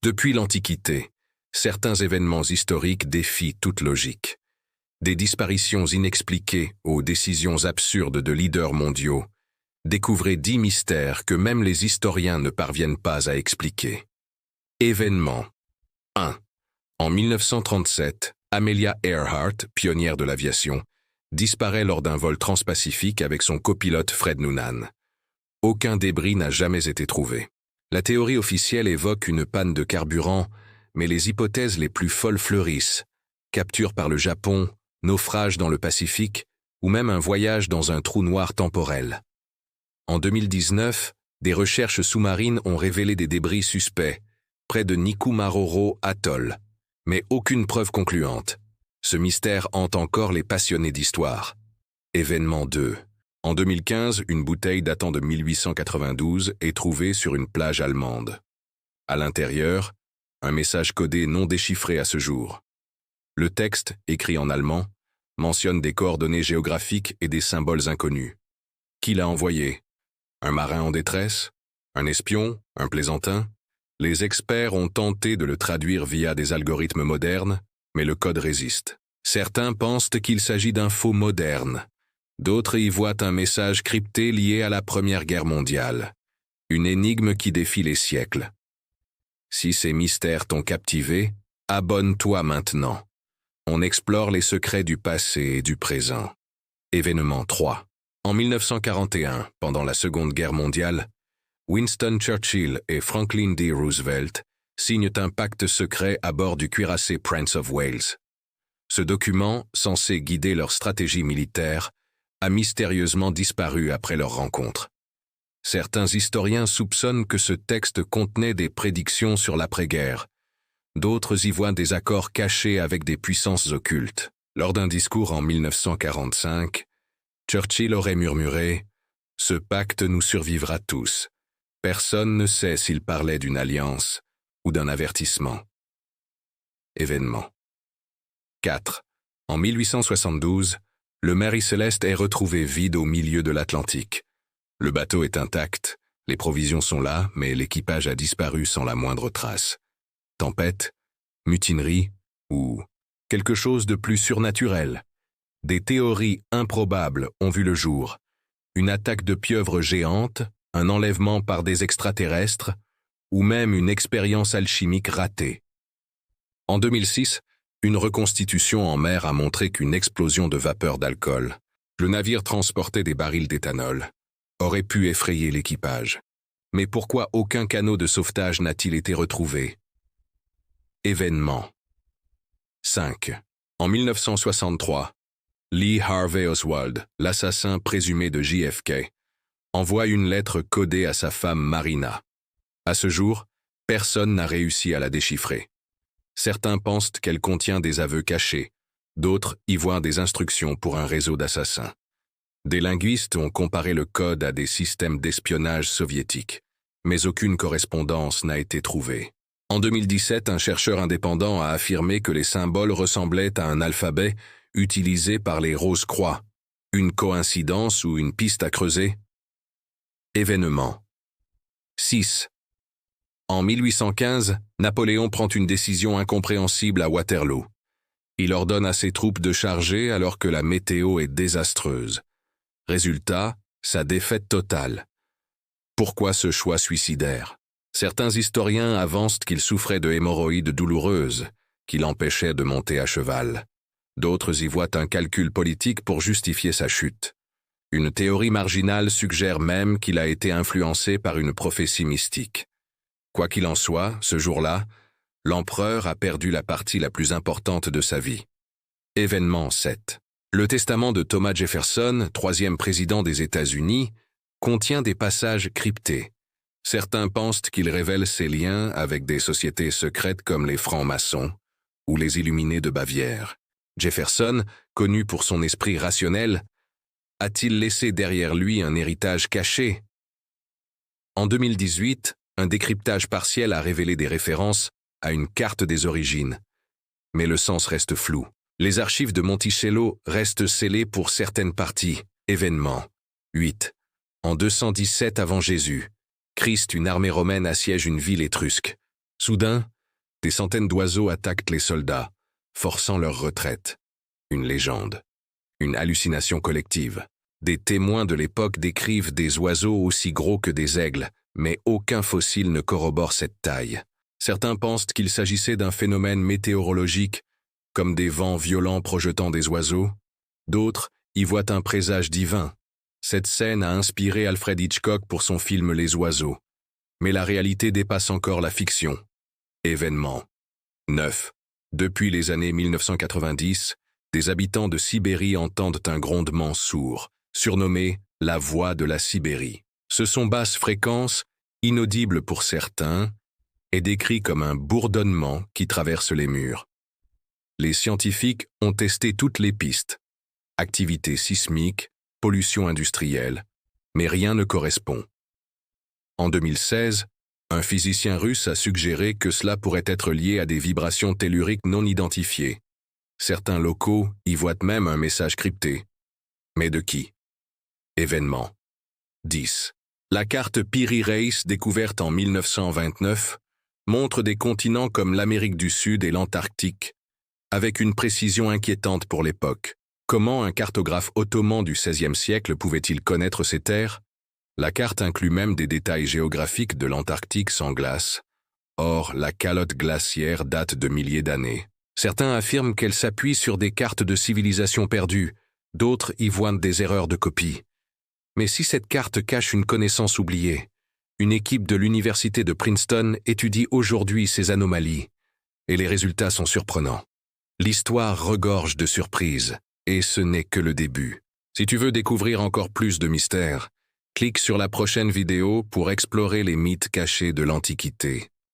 Depuis l'Antiquité, certains événements historiques défient toute logique. Des disparitions inexpliquées aux décisions absurdes de leaders mondiaux, découvrez 10 mystères que même les historiens ne parviennent pas à expliquer. Événements 1. En 1937, Amelia Earhart, pionnière de l'aviation, disparaît lors d'un vol transpacifique avec son copilote Fred Noonan. Aucun débris n'a jamais été trouvé. La théorie officielle évoque une panne de carburant, mais les hypothèses les plus folles fleurissent. Capture par le Japon, naufrage dans le Pacifique, ou même un voyage dans un trou noir temporel. En 2019, des recherches sous-marines ont révélé des débris suspects, près de Nikumaroro Atoll, mais aucune preuve concluante. Ce mystère hante encore les passionnés d'histoire. Événement 2. En 2015, une bouteille datant de 1892 est trouvée sur une plage allemande. À l'intérieur, un message codé non déchiffré à ce jour. Le texte, écrit en allemand, mentionne des coordonnées géographiques et des symboles inconnus. Qui l'a envoyé? Un marin en détresse? Un espion? Un plaisantin? Les experts ont tenté de le traduire via des algorithmes modernes, mais le code résiste. Certains pensent qu'il s'agit d'un faux moderne. D'autres y voient un message crypté lié à la Première Guerre mondiale. Une énigme qui défie les siècles. Si ces mystères t'ont captivé, abonne-toi maintenant. On explore les secrets du passé et du présent. Événement 3. En 1941, pendant la Seconde Guerre mondiale, Winston Churchill et Franklin D. Roosevelt signent un pacte secret à bord du cuirassé Prince of Wales. Ce document, censé guider leur stratégie militaire, a mystérieusement disparu après leur rencontre. Certains historiens soupçonnent que ce texte contenait des prédictions sur l'après-guerre. D'autres y voient des accords cachés avec des puissances occultes. Lors d'un discours en 1945, Churchill aurait murmuré « Ce pacte nous survivra tous. Personne ne sait s'il parlait d'une alliance ou d'un avertissement. » Événement 4. En 1872, le Mary Celeste est retrouvé vide au milieu de l'Atlantique. Le bateau est intact, les provisions sont là, mais l'équipage a disparu sans la moindre trace. Tempête, mutinerie ou quelque chose de plus surnaturel. Des théories improbables ont vu le jour. Une attaque de pieuvres géantes, un enlèvement par des extraterrestres, ou même une expérience alchimique ratée. En 2006, une reconstitution en mer a montré qu'une explosion de vapeur d'alcool, le navire transportait des barils d'éthanol, aurait pu effrayer l'équipage. Mais pourquoi aucun canot de sauvetage n'a-t-il été retrouvé? Événement 5. En 1963, Lee Harvey Oswald, l'assassin présumé de JFK, envoie une lettre codée à sa femme Marina. À ce jour, personne n'a réussi à la déchiffrer. Certains pensent qu'elle contient des aveux cachés, d'autres y voient des instructions pour un réseau d'assassins. Des linguistes ont comparé le code à des systèmes d'espionnage soviétiques, mais aucune correspondance n'a été trouvée. En 2017, un chercheur indépendant a affirmé que les symboles ressemblaient à un alphabet utilisé par les Rose-Croix. Une coïncidence ou une piste à creuser? Événement 6. En 1815, Napoléon prend une décision incompréhensible à Waterloo. Il ordonne à ses troupes de charger alors que la météo est désastreuse. Résultat, sa défaite totale. Pourquoi ce choix suicidaire? Certains historiens avancent qu'il souffrait de hémorroïdes douloureuses, qui l'empêchaient de monter à cheval. D'autres y voient un calcul politique pour justifier sa chute. Une théorie marginale suggère même qu'il a été influencé par une prophétie mystique. Quoi qu'il en soit, ce jour-là, l'empereur a perdu la partie la plus importante de sa vie. Événement 7. Le testament de Thomas Jefferson, 3e président des États-Unis, contient des passages cryptés. Certains pensent qu'il révèle ses liens avec des sociétés secrètes comme les francs-maçons ou les Illuminés de Bavière. Jefferson, connu pour son esprit rationnel, a-t-il laissé derrière lui un héritage caché? En 2018, un décryptage partiel a révélé des références à une carte des origines. Mais le sens reste flou. Les archives de Monticello restent scellées pour certaines parties. Événement 8. En 217 avant Jésus, Christ, une armée romaine assiège une ville étrusque. Soudain, des centaines d'oiseaux attaquent les soldats, forçant leur retraite. Une légende. Une hallucination collective. Des témoins de l'époque décrivent des oiseaux aussi gros que des aigles, mais aucun fossile ne corrobore cette taille. Certains pensent qu'il s'agissait d'un phénomène météorologique, comme des vents violents projetant des oiseaux. D'autres y voient un présage divin. Cette scène a inspiré Alfred Hitchcock pour son film Les Oiseaux. Mais la réalité dépasse encore la fiction. Événement. 9. Depuis les années 1990, des habitants de Sibérie entendent un grondement sourd, surnommé « la voix de la Sibérie ». Ce son basse fréquence, inaudible pour certains, est décrit comme un bourdonnement qui traverse les murs. Les scientifiques ont testé toutes les pistes. Activité sismique, pollution industrielle, mais rien ne correspond. En 2016, un physicien russe a suggéré que cela pourrait être lié à des vibrations telluriques non identifiées. Certains locaux y voient même un message crypté. Mais de qui? Événement. 10. La carte Piri Reis, découverte en 1929, montre des continents comme l'Amérique du Sud et l'Antarctique, avec une précision inquiétante pour l'époque. Comment un cartographe ottoman du XVIe siècle pouvait-il connaître ces terres? La carte inclut même des détails géographiques de l'Antarctique sans glace. Or, la calotte glaciaire date de milliers d'années. Certains affirment qu'elle s'appuie sur des cartes de civilisation perdues, d'autres y voient des erreurs de copie. Mais si cette carte cache une connaissance oubliée, une équipe de l'université de Princeton étudie aujourd'hui ces anomalies, et les résultats sont surprenants. L'histoire regorge de surprises, et ce n'est que le début. Si tu veux découvrir encore plus de mystères, clique sur la prochaine vidéo pour explorer les mythes cachés de l'Antiquité.